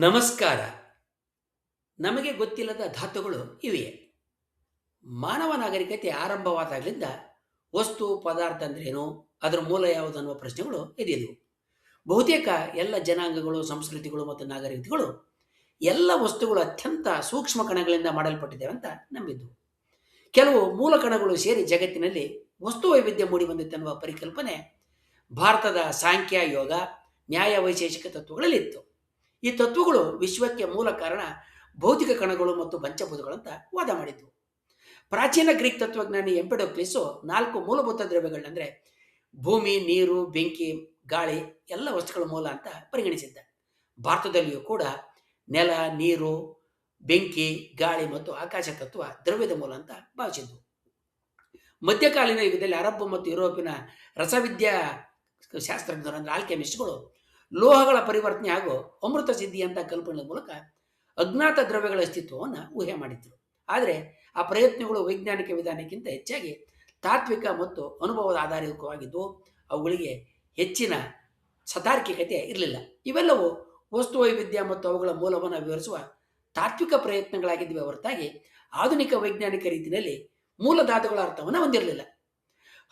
ನಮಸ್ಕಾರ. ನಮಗೆ ಗೊತ್ತಿಲ್ಲದ ಧಾತುಗಳು ಇವೆಯೇ? ಮಾನವ ನಾಗರಿಕತೆ ಆರಂಭವಾದಾಗಲಿಂದ ವಸ್ತು, ಪದಾರ್ಥ ಅಂದ್ರೇನು? ಅದರ ಮೂಲ ಯಾವುದು? ಅನ್ನುವ ಪ್ರಶ್ನೆಗಳು ಎದ್ದಿದ್ವು. ಬಹುತೇಕ ಎಲ್ಲ ಜನಾಂಗಗಳು, ಸಂಸ್ಕೃತಿಗಳು ಮತ್ತು ನಾಗರಿಕತೆಗಳು ಎಲ್ಲ ವಸ್ತುಗಳು ಅತ್ಯಂತ ಸೂಕ್ಷ್ಮ ಕಣಗಳಿಂದ ಮಾಡಲ್ಪಟ್ಟಿದ್ದೇವೆ ಅಂತ ನಂಬಿದ್ವು. ಕೆಲವು ಮೂಲ ಕಣಗಳು ಸೇರಿ ಜಗತ್ತಿನಲ್ಲಿ ವಸ್ತು ವೈವಿಧ್ಯ ಮೂಡಿಬಂದಿತೆನ್ನುವ ಪರಿಕಲ್ಪನೆ ಭಾರತದ ಸಾಂಖ್ಯ, ಯೋಗ, ನ್ಯಾಯ, ವೈಶೇಷಿಕ ತತ್ವಗಳಲ್ಲಿ ಇತ್ತು. ಈ ತತ್ವಗಳು ವಿಶ್ವಕ್ಕೆ ಮೂಲ ಕಾರಣ ಭೌತಿಕ ಕಣಗಳು ಮತ್ತು ಪಂಚಭೂತಗಳಂತ ವಾದ ಮಾಡಿದ್ವು. ಪ್ರಾಚೀನ ಗ್ರೀಕ್ ತತ್ವಜ್ಞಾನಿ ಎಂಪೆಡೋಕ್ಲಿಸು 4 ಮೂಲಭೂತ ದ್ರವ್ಯಗಳಂದ್ರೆ ಭೂಮಿ, ನೀರು, ಬೆಂಕಿ, ಗಾಳಿ ಎಲ್ಲ ವಸ್ತುಗಳ ಮೂಲ ಅಂತ ಪರಿಗಣಿಸಿದ್ದ. ಭಾರತದಲ್ಲಿಯೂ ಕೂಡ ನೆಲ, ನೀರು, ಬೆಂಕಿ, ಗಾಳಿ ಮತ್ತು ಆಕಾಶ ತತ್ವ ದ್ರವ್ಯದ ಮೂಲ ಅಂತ ಭಾವಿಸಿದ್ವು. ಮಧ್ಯಕಾಲೀನ ಯುಗದಲ್ಲಿ ಅರಬ್ ಮತ್ತು ಯುರೋಪಿನ ರಸವಿದ್ಯಾ ಶಾಸ್ತ್ರಜ್ಞರು ಅಂದ್ರೆ ಆಲ್ಕೆಮಿಸ್ಟ್ಗಳು ಲೋಹಗಳ ಪರಿವರ್ತನೆ ಹಾಗೂ ಅಮೃತ ಸಿದ್ಧಿ ಅಂತ ಕಲ್ಪನೆ ಮೂಲಕ ಅಜ್ಞಾತ ದ್ರವ್ಯಗಳ ಅಸ್ತಿತ್ವವನ್ನು ಊಹೆ ಮಾಡಿದ್ರು. ಆದರೆ ಆ ಪ್ರಯತ್ನಗಳು ವೈಜ್ಞಾನಿಕ ವಿಧಾನಕ್ಕಿಂತ ಹೆಚ್ಚಾಗಿ ತಾತ್ವಿಕ ಮತ್ತು ಅನುಭವದ ಆಧಾರಿತವಾಗಿದ್ದು ಅವುಗಳಿಗೆ ಹೆಚ್ಚಿನ ಸತಾರ್ಕಿಕತೆ ಇರಲಿಲ್ಲ. ಇವೆಲ್ಲವೂ ವಸ್ತು ವೈವಿಧ್ಯ ಮತ್ತು ಅವುಗಳ ಮೂಲವನ್ನು ವಿವರಿಸುವ ತಾತ್ವಿಕ ಪ್ರಯತ್ನಗಳಾಗಿದ್ದವೆ ಹೊರತಾಗಿ ಆಧುನಿಕ ವೈಜ್ಞಾನಿಕ ರೀತಿಯಲ್ಲಿ ಮೂಲ ಧಾತುಗಳ ಅರ್ಥವನ್ನು ಹೊಂದಿರಲಿಲ್ಲ.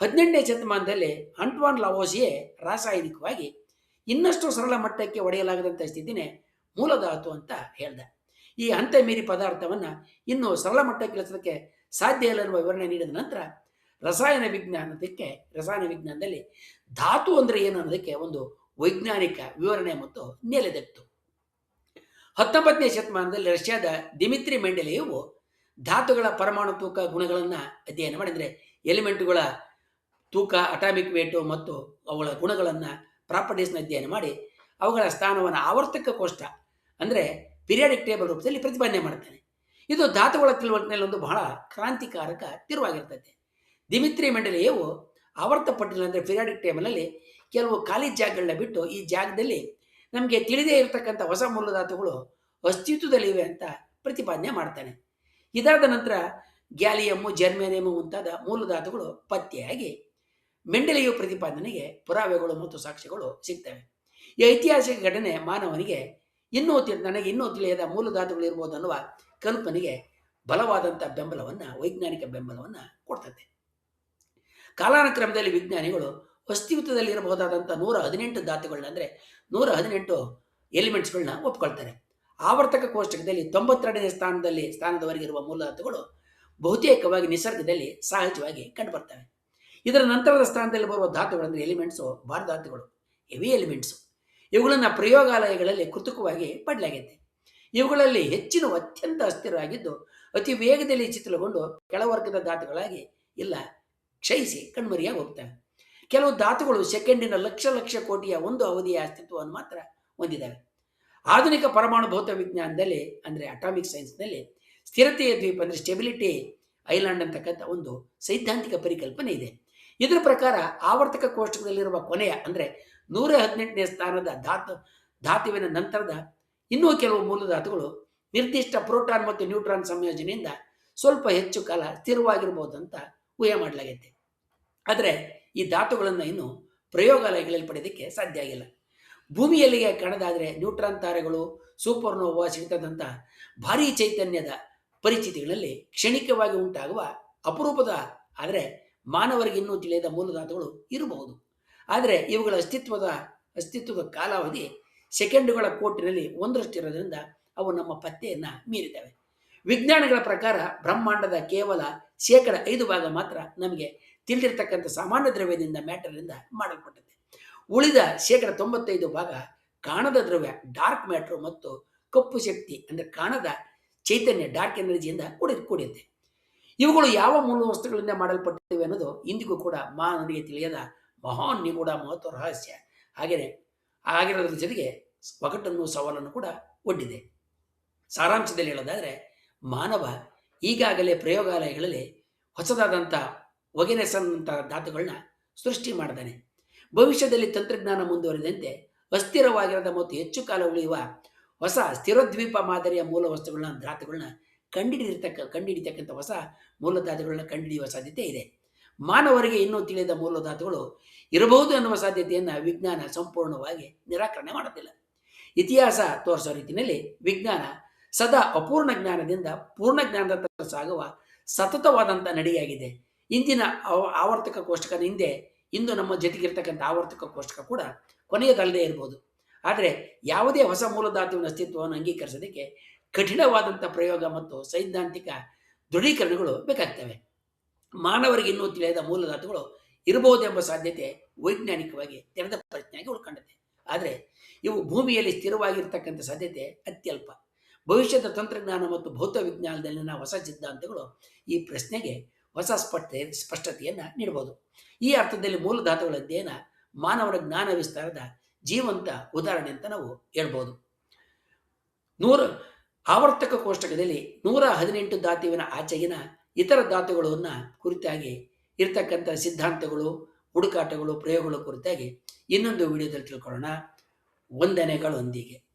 18ನೇ ಶತಮಾನದಲ್ಲಿ ಅಂಟ್ವಾನ್ ಲಾವೋಸಿಯೆ ರಾಸಾಯನಿಕವಾಗಿ ಇನ್ನಷ್ಟು ಸರಳ ಮಟ್ಟಕ್ಕೆ ಒಡೆಯಲಾಗದಂಥ ಸ್ಥಿತಿನೇ ಮೂಲಧಾತು ಅಂತ ಹೇಳ್ದ. ಈ ಹಂತ ಮೀರಿ ಪದಾರ್ಥವನ್ನು ಇನ್ನೂ ಸರಳ ಮಟ್ಟಕ್ಕೆ ಇಳಿಸೋದಕ್ಕೆ ಸಾಧ್ಯ ಇಲ್ಲ ಎನ್ನುವ ವಿವರಣೆ ನೀಡಿದ ನಂತರ ರಸಾಯನ ವಿಜ್ಞಾನದಲ್ಲಿ ಧಾತು ಅಂದರೆ ಏನು ಅನ್ನೋದಕ್ಕೆ ಒಂದು ವೈಜ್ಞಾನಿಕ ವಿವರಣೆ ಮತ್ತು ನೆಲೆದತ್ತು. 19ನೇ ಶತಮಾನದಲ್ಲಿ ರಷ್ಯಾದ ದಿಮಿತ್ರಿ ಮೆಂಡೆಲಿಯವು ಧಾತುಗಳ ಪರಮಾಣು ತೂಕ ಗುಣಗಳನ್ನು ಅಧ್ಯಯನ ಮಾಡಿದರೆ ಎಲಿಮೆಂಟುಗಳ ತೂಕ, ಅಟಾಮಿಕ್ ವೇಟು ಮತ್ತು ಅವುಗಳ ಗುಣಗಳನ್ನು ಪ್ರಾಪರ್ಟೀಸ್ನ ಅಧ್ಯಯನ ಮಾಡಿ ಅವುಗಳ ಸ್ಥಾನವನ್ನು ಆವರ್ತಕ ಕೋಷ್ಟ ಅಂದರೆ ಪಿರಿಯಾಡಿಕ್ ಟೇಬಲ್ ರೂಪದಲ್ಲಿ ಪ್ರತಿಪಾದನೆ ಮಾಡ್ತಾನೆ. ಇದು ಧಾತುಗಳ ತಿಳುವಳಿಕೆಯಲ್ಲಿ ಒಂದು ಬಹಳ ಕ್ರಾಂತಿಕಾರಕ ತಿರುವಾಗಿರ್ತದೆ. ದಿಮಿತ್ರಿ ಮೆಂಡೆಲಿಯವು ಆವರ್ತ ಪಟ್ಟಿಲ್ ಅಂದರೆ ಪಿರಿಯಾಡಿಕ್ ಟೇಬಲಲ್ಲಿ ಕೆಲವು ಖಾಲಿ ಜಾಗಗಳನ್ನ ಬಿಟ್ಟು ಈ ಜಾಗದಲ್ಲಿ ನಮಗೆ ತಿಳಿದೇ ಇರತಕ್ಕಂಥ ಹೊಸ ಮೂಲಧಾತುಗಳು ಅಸ್ತಿತ್ವದಲ್ಲಿವೆ ಅಂತ ಪ್ರತಿಪಾದನೆ ಮಾಡ್ತಾನೆ. ಇದಾದ ನಂತರ ಗ್ಯಾಲಿಯಮ್ಮು, ಜರ್ಮೇನಿಯಮ್ಮು ಮುಂತಾದ ಮೂಲಧಾತುಗಳು ಪತ್ತೆಯಾಗಿ ಮೆಂಡೆಲಿಯು ಪ್ರತಿಪಾದನೆಗೆ ಪುರಾವೆಗಳು ಮತ್ತು ಸಾಕ್ಷ್ಯಗಳು ಸಿಗ್ತವೆ. ಈ ಐತಿಹಾಸಿಕ ಘಟನೆ ಮಾನವನಿಗೆ ನನಗೆ ಇನ್ನೂ ತಿಳಿಯದ ಮೂಲಧಾತುಗಳು ಇರ್ಬೋದು ಅನ್ನುವ ಕಲ್ಪನೆಗೆ ಬಲವಾದಂಥ ವೈಜ್ಞಾನಿಕ ಬೆಂಬಲವನ್ನು ಕೊಡ್ತದೆ. ಕಾಲಾನುಕ್ರಮದಲ್ಲಿ ವಿಜ್ಞಾನಿಗಳು ಅಸ್ತಿತ್ವದಲ್ಲಿ ಇರಬಹುದಾದಂಥ 118 ಧಾತುಗಳನ್ನ ಅಂದರೆ 118 ಎಲಿಮೆಂಟ್ಸ್ಗಳನ್ನ ಒಪ್ಕೊಳ್ತಾರೆ. ಆವರ್ತಕ ಕೋಷ್ಟಕದಲ್ಲಿ 92ನೇ ಸ್ಥಾನದವರೆಗೆ ಇರುವ ಮೂಲಧಾತುಗಳು ಬಹುತೇಕವಾಗಿ ನಿಸರ್ಗದಲ್ಲಿ ಸಹಜವಾಗಿ ಕಂಡುಬರ್ತವೆ. ಇದರ ನಂತರದ ಸ್ಥಾನದಲ್ಲಿ ಬರುವ ಧಾತುಗಳಂದರೆ ಎಲಿಮೆಂಟ್ಸು ಭಾರಧಾತುಗಳು, ಹೆವಿ ಎಲಿಮೆಂಟ್ಸು. ಇವುಗಳನ್ನು ಪ್ರಯೋಗಾಲಯಗಳಲ್ಲಿ ಕೃತಕವಾಗಿ ಪಡಲಾಗಿದೆ. ಇವುಗಳಲ್ಲಿ ಹೆಚ್ಚಿನ ಅತ್ಯಂತ ಅಸ್ಥಿರವಾಗಿದ್ದು ಅತಿ ವೇಗದಲ್ಲಿ ಶಿಥಿಲಗೊಂಡು ಕೆಳವರ್ಗದ ಧಾತುಗಳಾಗಿ ಇಲ್ಲ ಕ್ಷಯಿಸಿ ಕಣ್ಮರಿಯಾಗಿ ಹೋಗ್ತವೆ. ಕೆಲವು ಧಾತುಗಳು ಸೆಕೆಂಡಿನ ಲಕ್ಷ ಕೋಟಿಯ ಒಂದು ಅವಧಿಯ ಅಸ್ತಿತ್ವವನ್ನು ಮಾತ್ರ ಹೊಂದಿದ್ದಾವೆ. ಆಧುನಿಕ ಪರಮಾಣು ಭೌತ ವಿಜ್ಞಾನದಲ್ಲಿ ಅಂದರೆ ಅಟಾಮಿಕ್ ಸೈನ್ಸ್ನಲ್ಲಿ ಸ್ಥಿರತೆಯ ದ್ವೀಪ ಅಂದರೆ ಸ್ಟೆಬಿಲಿಟಿ ಐಲ್ಯಾಂಡ್ ಅಂತಕ್ಕಂಥ ಒಂದು ಸೈದ್ಧಾಂತಿಕ ಪರಿಕಲ್ಪನೆ ಇದೆ. ಇದರ ಪ್ರಕಾರ ಆವರ್ತಕ ಕೋಷ್ಟಕದಲ್ಲಿರುವ ಕೊನೆಯ ಅಂದರೆ 118ನೇ ಸ್ಥಾನದ ಧಾತುವಿನ ನಂತರದ ಇನ್ನೂ ಕೆಲವು ಮೂಲಧಾತುಗಳು ನಿರ್ದಿಷ್ಟ ಪ್ರೋಟಾನ್ ಮತ್ತು ನ್ಯೂಟ್ರಾನ್ ಸಂಯೋಜನೆಯಿಂದ ಸ್ವಲ್ಪ ಹೆಚ್ಚು ಕಾಲ ಸ್ಥಿರವಾಗಿರ್ಬೋದು ಅಂತ ಊಹೆ ಮಾಡಲಾಗಿದೆ. ಆದರೆ ಈ ಧಾತುಗಳನ್ನು ಇನ್ನು ಪ್ರಯೋಗಾಲಯಗಳಲ್ಲಿ ಪಡೆಯೋದಕ್ಕೆ ಸಾಧ್ಯ ಆಗಿಲ್ಲ. ಭೂಮಿಯಲ್ಲಿಗೆ ಕಾಣದಾದರೆ ನ್ಯೂಟ್ರಾನ್ ತಾರೆಗಳು, ಸೂಪರ್ನೋವಾ ಸಿಗ್ತದಂಥ ಭಾರೀ ಚೈತನ್ಯದ ಪರಿಸ್ಥಿತಿಗಳಲ್ಲಿ ಕ್ಷಣಿಕವಾಗಿ ಉಂಟಾಗುವ ಅಪರೂಪದ ಆದರೆ ಮಾನವರಿಗೆ ಇನ್ನೂ ತಿಳಿಯದ ಮೂಲಧಾತುಗಳು ಇರಬಹುದು. ಆದರೆ ಇವುಗಳ ಅಸ್ತಿತ್ವದ ಕಾಲಾವಧಿ ಸೆಕೆಂಡುಗಳ ಕೋಟಿನಲ್ಲಿ ಒಂದರಷ್ಟಿರೋದ್ರಿಂದ ಅವು ನಮ್ಮ ಪತ್ತೆಯನ್ನು ಮೀರಿದ್ದಾವೆ. ವಿಜ್ಞಾನಿಗಳ ಪ್ರಕಾರ ಬ್ರಹ್ಮಾಂಡದ ಕೇವಲ 5% ಮಾತ್ರ ನಮಗೆ ತಿಳಿದಿರ್ತಕ್ಕಂಥ ಸಾಮಾನ್ಯ ದ್ರವ್ಯದಿಂದ ಮ್ಯಾಟರ್ನಿಂದ ಮಾಡಲ್ಪಟ್ಟಿದೆ. ಉಳಿದ 95% ಕಾಣದ ದ್ರವ್ಯ ಡಾರ್ಕ್ ಮ್ಯಾಟ್ರು ಮತ್ತು ಕಪ್ಪು ಶಕ್ತಿ ಅಂದರೆ ಕಾಣದ ಚೈತನ್ಯ ಡಾರ್ಕ್ ಎನರ್ಜಿಯಿಂದ ಕೂಡಿದೆ. ಇವುಗಳು ಯಾವ ಮೂಲ ವಸ್ತುಗಳಿಂದ ಮಾಡಲ್ಪಟ್ಟಿವೆ ಅನ್ನೋದು ಇಂದಿಗೂ ಕೂಡ ಮಾನವನಿಗೆ ತಿಳಿಯದ ಮಹಾನ್ ನಿಗೂಢ ಮಹತ್ವ ರಹಸ್ಯ. ಹಾಗೆಯೇ ಆಗಿರೋದ್ರ ಜೊತೆಗೆ ಒಗಟನ್ನು ಸವಾಲನ್ನು ಕೂಡ ಒಡ್ಡಿದೆ. ಸಾರಾಂಶದಲ್ಲಿ ಹೇಳೋದಾದರೆ ಮಾನವ ಈಗಾಗಲೇ ಪ್ರಯೋಗಾಲಯಗಳಲ್ಲಿ ಹೊಸದಾದಂಥ ಒಗೆನೆಸನ್ನಂಥ ಧಾತುಗಳನ್ನ ಸೃಷ್ಟಿ ಮಾಡಿದ್ದಾನೆ. ಭವಿಷ್ಯದಲ್ಲಿ ತಂತ್ರಜ್ಞಾನ ಮುಂದುವರಿದಂತೆ ಅಸ್ಥಿರವಾಗಿರದ ಮತ್ತು ಹೆಚ್ಚು ಕಾಲ ಉಳಿಯುವ ಹೊಸ ಸ್ಥಿರೋದ್ವೀಪ ಮಾದರಿಯ ಮೂಲ ವಸ್ತುಗಳನ್ನ ಧಾತುಗಳನ್ನ ಕಂಡುಹಿಡಿತಕ್ಕಂಥ ಹೊಸ ಮೂಲಧಾತುಗಳನ್ನ ಕಂಡುಹಿಡಿಯುವ ಸಾಧ್ಯತೆ ಇದೆ. ಮಾನವರಿಗೆ ಇನ್ನೂ ತಿಳಿದ ಮೂಲಧಾತುಗಳು ಇರಬಹುದು ಎನ್ನುವ ಸಾಧ್ಯತೆಯನ್ನು ವಿಜ್ಞಾನ ಸಂಪೂರ್ಣವಾಗಿ ನಿರಾಕರಣೆ ಮಾಡುತ್ತಿಲ್ಲ. ಇತಿಹಾಸ ತೋರಿಸೋ ರೀತಿಯಲ್ಲಿ ವಿಜ್ಞಾನ ಸದಾ ಅಪೂರ್ಣ ಜ್ಞಾನದಿಂದ ಪೂರ್ಣ ಜ್ಞಾನದತ್ತ ಸಾಗುವ ಸತತವಾದಂಥ ನಡೆಯಾಗಿದೆ. ಇಂದಿನ ಆವರ್ತಕ ಕೋಷ್ಟಕದ ಹಿಂದೆ ಇಂದು ನಮ್ಮ ಜೊತೆಗಿರ್ತಕ್ಕಂಥ ಆವರ್ತಕ ಕೋಷ್ಟಕ ಕೂಡ ಕೊನೆಯದಲ್ಲದೆ ಇರ್ಬೋದು. ಆದರೆ ಯಾವುದೇ ಹೊಸ ಮೂಲಧಾತುವಿನ ಅಸ್ತಿತ್ವವನ್ನು ಅಂಗೀಕರಿಸೋದಕ್ಕೆ ಕಠಿಣವಾದಂಥ ಪ್ರಯೋಗ ಮತ್ತು ಸೈದ್ಧಾಂತಿಕ ದೃಢೀಕರಣಗಳು ಬೇಕಾಗ್ತವೆ. ಮಾನವರಿಗೆ ಇನ್ನೂ ತಿಳಿಯದ ಮೂಲಧಾತುಗಳು ಇರಬಹುದೆಂಬ ಸಾಧ್ಯತೆ ವೈಜ್ಞಾನಿಕವಾಗಿ ತೆರೆದ ಪ್ರಶ್ನೆಯಾಗಿ ಉಳ್ಕೊಂಡಿದೆ. ಆದರೆ ಇವು ಭೂಮಿಯಲ್ಲಿ ಸ್ಥಿರವಾಗಿರ್ತಕ್ಕಂಥ ಸಾಧ್ಯತೆ ಅತ್ಯಲ್ಪ. ಭವಿಷ್ಯದ ತಂತ್ರಜ್ಞಾನ ಮತ್ತು ಭೌತ ವಿಜ್ಞಾನದಲ್ಲಿನ ಹೊಸ ಸಿದ್ಧಾಂತಗಳು ಈ ಪ್ರಶ್ನೆಗೆ ಹೊಸ ಸ್ಪಷ್ಟತೆಯನ್ನು ನೀಡಬಹುದು. ಈ ಅರ್ಥದಲ್ಲಿ ಮೂಲಧಾತುಗಳ ಅಧ್ಯಯನ ಮಾನವನ ಜ್ಞಾನ ವಿಸ್ತಾರದ ಜೀವಂತ ಉದಾಹರಣೆ ಅಂತ ನಾವು ಹೇಳ್ಬೋದು. ಆವರ್ತಕ ಕೋಷ್ಟಕದಲ್ಲಿ 118 ಧಾತುವಿನ ಆಚೆಗಿನ ಇತರ ಧಾತುಗಳನ್ನ ಕುರಿತಾಗಿ ಇರ್ತಕ್ಕಂಥ ಸಿದ್ಧಾಂತಗಳು, ಹುಡುಕಾಟಗಳು, ಪ್ರಯೋಗಗಳ ಕುರಿತಾಗಿ ಇನ್ನೊಂದು ವಿಡಿಯೋದಲ್ಲಿ ತಿಳ್ಕೊಳ್ಳೋಣ. ವಂದನೆಗಳೊಂದಿಗೆ.